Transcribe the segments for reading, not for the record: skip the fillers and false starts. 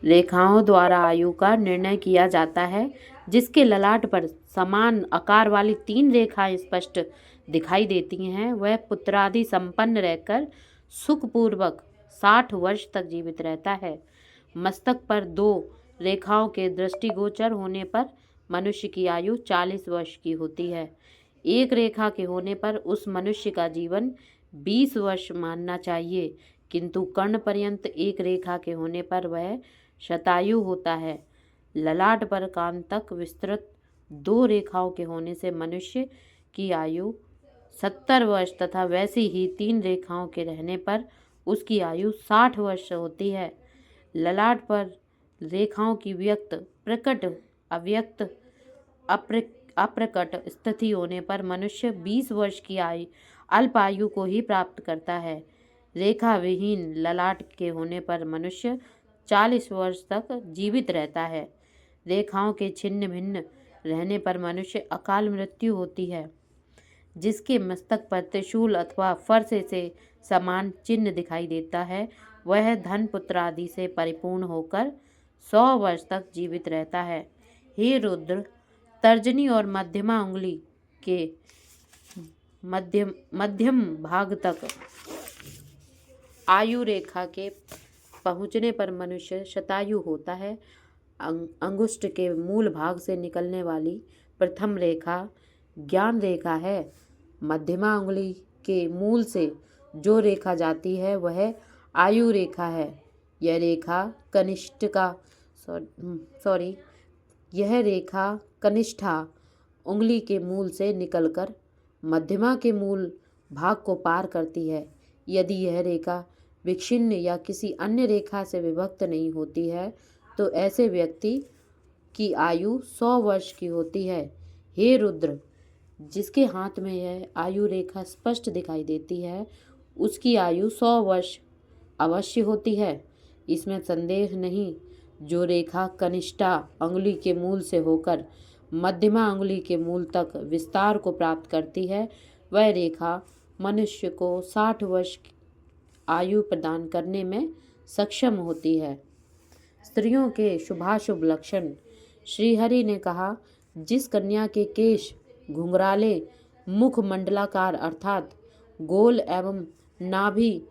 रेखाओं द्वारा आयु का निर्णय किया जाता है। जिसके ललाट पर समान आकार वाली 3 रेखाएं स्पष्ट दिखाई देती हैं, वह पुत्रादि संपन्न रहकर सुखपूर्वक 60 वर्ष तक जीवित रहता है। मस्तक पर 2 रेखाओं के दृष्टिगोचर होने पर मनुष्य की आयु 40 वर्ष की होती है। एक रेखा के होने पर उस मनुष्य का जीवन 20 वर्ष मानना चाहिए, किंतु कर्ण पर्यंत एक रेखा के होने पर वह शतायु होता है। ललाट पर कान तक विस्तृत 2 रेखाओं के होने से मनुष्य की आयु 70 वर्ष तथा वैसी ही 3 रेखाओं के रहने पर उसकी आयु 60 वर्ष होती है। ललाट पर रेखाओं की व्यक्त, प्रकट, अव्यक्त, अप्रकट स्थिति होने पर मनुष्य 20 वर्ष की अल्प आयु को ही प्राप्त करता है। रेखा विहीन ललाट के होने पर मनुष्य 40 वर्ष तक जीवित रहता है। रेखाओं के छिन्न भिन्न रहने पर मनुष्य अकाल मृत्यु होती है। जिसके मस्तक पर त्रिशूल अथवा फरसे से समान चिन्ह दिखाई देता है, वह धन पुत्र आदि से परिपूर्ण होकर 100 वर्ष तक जीवित रहता है। हे रुद्र, तर्जनी और मध्यमा उंगली के मध्यम भाग तक आयु रेखा के पहुँचने पर मनुष्य शतायु होता है। अंगुष्ठ के मूल भाग से निकलने वाली प्रथम रेखा ज्ञान रेखा है। मध्यमा उंगली के मूल से जो रेखा जाती है वह आयु रेखा है। यह रेखा कनिष्ठा उंगली के मूल से निकलकर मध्यमा के मूल भाग को पार करती है। यदि यह रेखा विच्छिन्न या किसी अन्य रेखा से विभक्त नहीं होती है तो ऐसे व्यक्ति की आयु 100 वर्ष की होती है। हे रुद्र, जिसके हाथ में यह आयु रेखा स्पष्ट दिखाई देती है उसकी आयु 100 वर्ष अवश्य होती है, इसमें संदेह नहीं। जो रेखा कनिष्ठा अंगुली के मूल से होकर मध्यमा अंगुली के मूल तक विस्तार को प्राप्त करती है, वह रेखा मनुष्य को 60 वर्ष आयु प्रदान करने में सक्षम होती है। स्त्रियों के शुभाशुभ लक्षण। श्रीहरि ने कहा, जिस कन्या के केश घुंघराले, मुख मंडलाकार अर्थात गोल एवं नाभि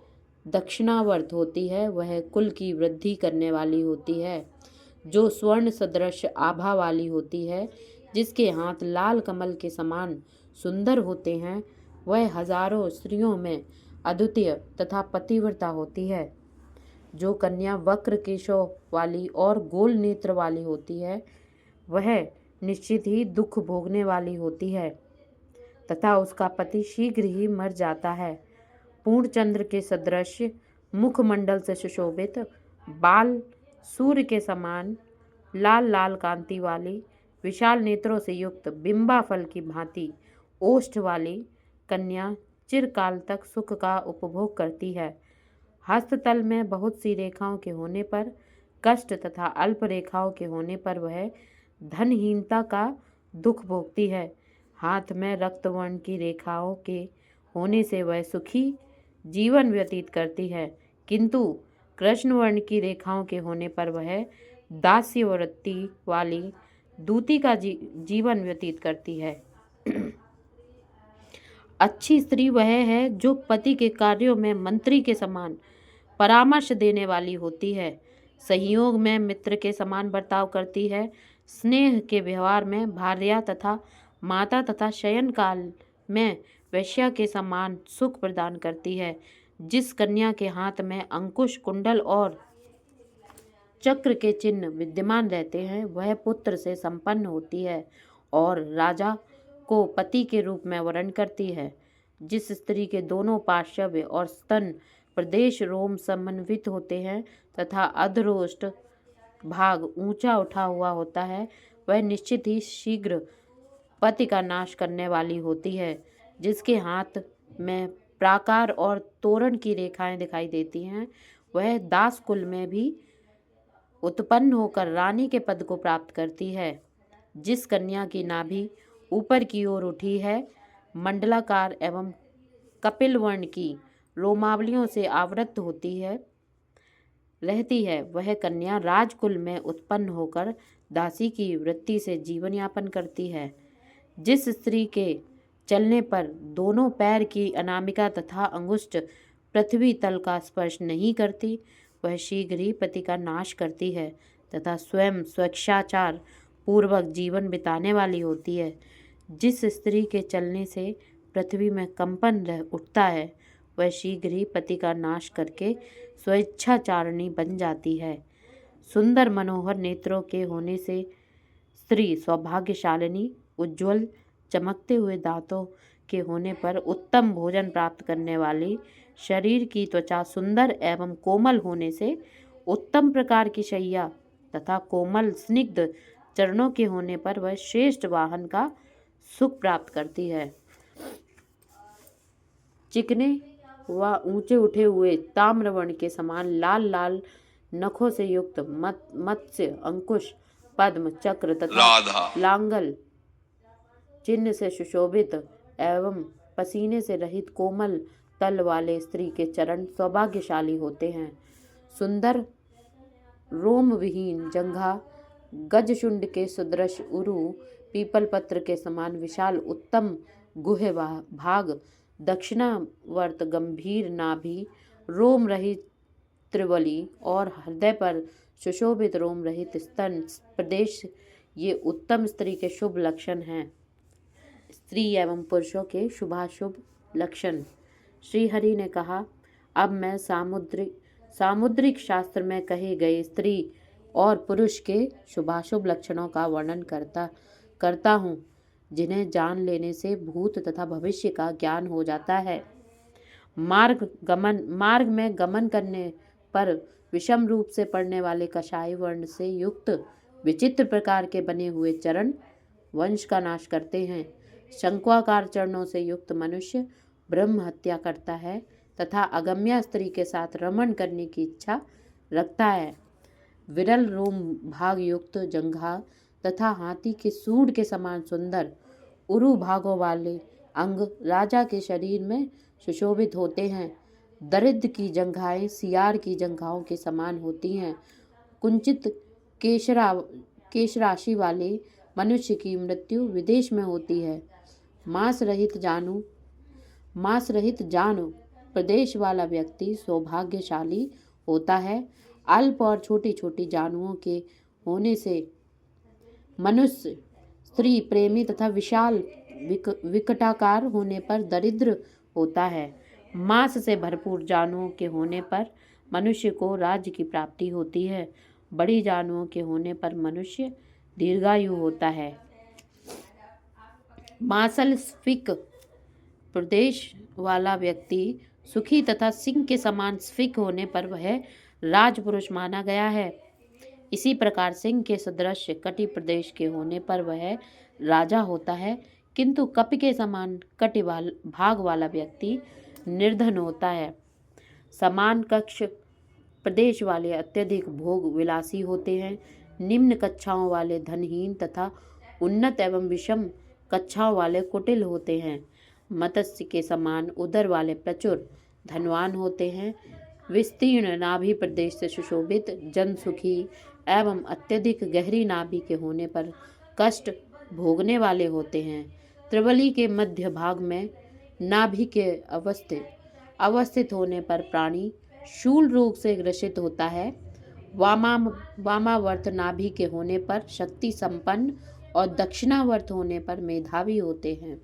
दक्षिणावर्त होती है, वह कुल की वृद्धि करने वाली होती है। जो स्वर्ण सदृश आभा वाली होती है, जिसके हाथ लाल कमल के समान सुंदर होते हैं, वह हजारों स्त्रियों में अद्वितीय तथा पतिव्रता होती है। जो कन्या वक्र केशों वाली और गोल नेत्र वाली होती है, वह निश्चित ही दुख भोगने वाली होती है तथा उसका पति शीघ्र ही मर जाता है। पूर्ण चंद्र के सदृश मुखमंडल से सुशोभित, बाल सूर्य के समान लाल लाल कांति वाली, विशाल नेत्रों से युक्त, बिंबा फल की भांति ओष्ठ वाली कन्या चिरकाल तक सुख का उपभोग करती है। हस्ततल में बहुत सी रेखाओं के होने पर कष्ट तथा अल्प रेखाओं के होने पर वह धनहीनता का दुख भोगती है। हाथ में रक्तवर्ण की रेखाओं के होने से वह सुखी जीवन व्यतीत करती है, किंतु कृष्ण वर्ण की रेखाओं के होने पर वह दास्य वृत्ति वाली दूती का जीवन व्यतीत करती है। अच्छी स्त्री वह है जो पति के कार्यों में मंत्री के समान परामर्श देने वाली होती है, सहयोग में मित्र के समान बर्ताव करती है, स्नेह के व्यवहार में भार्या तथा माता तथा शयन काल में वैश्या के समान सुख प्रदान करती है। जिस कन्या के हाथ में अंकुश, कुंडल और चक्र के चिन्ह विद्यमान रहते हैं, वह पुत्र से संपन्न होती है और राजा को पति के रूप में वर्ण करती है। जिस स्त्री के दोनों पार्श्व और स्तन प्रदेश रोम समन्वित होते हैं तथा अधरोष्ठ भाग ऊंचा उठा हुआ होता है, वह निश्चित ही शीघ्र पति का नाश करने वाली होती है। जिसके हाथ में प्राकार और तोरण की रेखाएं दिखाई देती हैं, वह दास कुल में भी उत्पन्न होकर रानी के पद को प्राप्त करती है। जिस कन्या की नाभि ऊपर की ओर उठी है, मंडलाकार एवं कपिल वर्ण की रोमावलियों से आवृत होती है, रहती है वह कन्या राजकुल में उत्पन्न होकर दासी की वृत्ति से जीवन यापन करती है। जिस स्त्री के चलने पर दोनों पैर की अनामिका तथा अंगुष्ठ पृथ्वी तल का स्पर्श नहीं करती, वह शीघ्र ही पति का नाश करती है तथा स्वयं स्वेच्छाचार पूर्वक जीवन बिताने वाली होती है। जिस स्त्री के चलने से पृथ्वी में कंपन उठता है, वह शीघ्र ही पति का नाश करके स्वेच्छाचारिणी बन जाती है। सुंदर मनोहर नेत्रों के होने से स्त्री सौभाग्यशालिनी, उज्ज्वल चमकते हुए दांतों के होने पर उत्तम भोजन प्राप्त करने वाली, शरीर की त्वचा सुंदर एवं कोमल होने से उत्तम प्रकार की शैया तथा कोमल स्निग्ध चरणों के होने पर वह श्रेष्ठ वाहन का सुख प्राप्त करती है। चिकने व ऊंचे उठे हुए ताम्रवर्ण के समान लाल लाल नखों से युक्त मत्स्य, अंकुश, पद्म, चक्र तथा लांगल चिन्ह से सुशोभित एवं पसीने से रहित कोमल तल वाले स्त्री के चरण सौभाग्यशाली होते हैं। सुंदर रोम विहीन जंघा, गजशुंड के सदृश उरु, पीपल पत्र के समान विशाल उत्तम गुहे भाग, दक्षिणावर्त गंभीर नाभि, रोम रहित त्रिवली और हृदय पर सुशोभित रोम रहित स्तन प्रदेश, ये उत्तम स्त्री के शुभ लक्षण हैं। स्त्री एवं पुरुषों के शुभाशुभ लक्षण। श्री हरि ने कहा, अब मैं सामुद्रिक शास्त्र में कहे गए स्त्री और पुरुष के शुभाशुभ लक्षणों का वर्णन करता हूँ, जिन्हें जान लेने से भूत तथा भविष्य का ज्ञान हो जाता है। मार्ग में गमन करने पर विषम रूप से पड़ने वाले कषाय वर्ण से युक्त विचित्र प्रकार के बने हुए चरण वंश का नाश करते हैं। शंक्वाकार चरणों से युक्त मनुष्य ब्रह्म हत्या करता है तथा अगम्या स्त्री के साथ रमण करने की इच्छा रखता है। विरल रोम भाग युक्त जंघा तथा हाथी के सूंड के समान सुंदर उरु भागों वाले अंग राजा के शरीर में सुशोभित होते हैं। दरिद्र की जंघाएं सियार की जंघाओं के समान होती हैं। कुंचित केश राशि वाले मनुष्य की मृत्यु विदेश में होती है। मांस रहित जानु प्रदेश वाला व्यक्ति सौभाग्यशाली होता है। अल्प और छोटी छोटी जानुओं के होने से मनुष्य स्त्री प्रेमी तथा विशाल विकटाकार होने पर दरिद्र होता है। मांस से भरपूर जानुओं के होने पर मनुष्य को राज्य की प्राप्ति होती है। बड़ी जानुओं के होने पर मनुष्य दीर्घायु होता है। मांसल स्फिक प्रदेश वाला व्यक्ति सुखी तथा सिंह के समान स्फिक होने पर वह राजपुरुष माना गया है। इसी प्रकार सिंह के सदृश कटि प्रदेश के होने पर वह राजा होता है, किंतु कपि के समान कटि भाग वाला व्यक्ति निर्धन होता है। समान कक्ष प्रदेश वाले अत्यधिक भोग विलासी होते हैं। निम्न कक्षाओं वाले धनहीन तथा उन्नत एवं विषम कक्षाओं वाले कुटिल होते हैं। मत्स्य के समान उदर वाले प्रचुर धनवान होते हैं। विस्तीर्ण नाभि प्रदेश से सुशोभित जन सुखी एवं अत्यधिक गहरी नाभि के होने पर कष्ट भोगने वाले होते हैं। त्रिवली के मध्य भाग में नाभि के अवस्थित होने पर प्राणी शूल रोग से ग्रसित होता है। वामावर्त नाभि के होने पर शक्ति संपन्न और दक्षिणावर्त होने पर मेधावी होते हैं।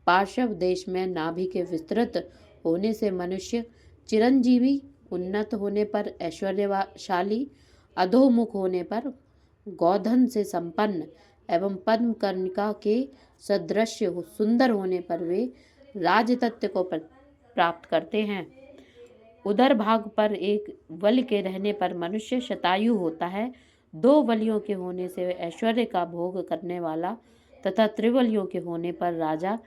पार्श्व देश में नाभि के विस्तृत होने से मनुष्य चिरंजीवी, उन्नत होने पर ऐश्वर्यशाली, अधोमुख होने पर गौधन से संपन्न एवं पद्म कर्णिका के सदृश सुंदर होने पर वे राजतत्व को प्राप्त करते हैं। उदर भाग पर एक वल के रहने पर मनुष्य शतायु होता है। दो वलियों के होने से ऐश्वर्य का भोग करने वाला तथा त्रिवलियों के होने पर राजा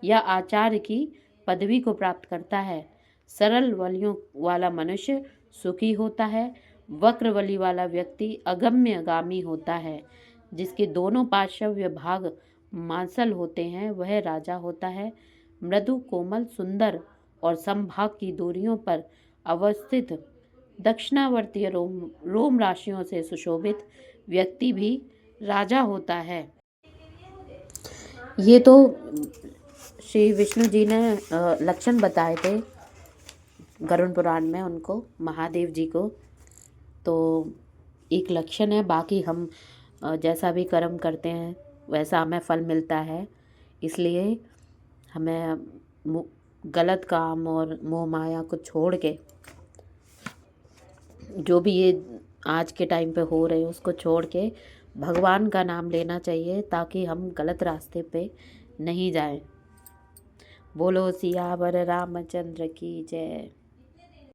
या आचार्य की पदवी को प्राप्त करता है। सरल वलियों वाला मनुष्य सुखी होता है। वक्रवली वाला व्यक्ति अगम्यगामी होता है। जिसके दोनों पार्श्व भाग मांसल होते हैं वह राजा होता है। मृदु, कोमल, सुंदर और समभाग की दूरियों पर अवस्थित दक्षिणावर्तीय रोम राशियों से सुशोभित व्यक्ति भी राजा होता है। ये तो श्री विष्णु जी ने लक्षण बताए थे गरुड़ पुराण में उनको, महादेव जी को। तो एक लक्षण है, बाकी हम जैसा भी कर्म करते हैं वैसा हमें फल मिलता है। इसलिए हमें गलत काम और मोह माया को छोड़ के, जो भी ये आज के टाइम पे हो रहे हैं उसको छोड़ के भगवान का नाम लेना चाहिए, ताकि हम गलत रास्ते पे नहीं जाएं। बोलो सियावर रामचंद्र की जय।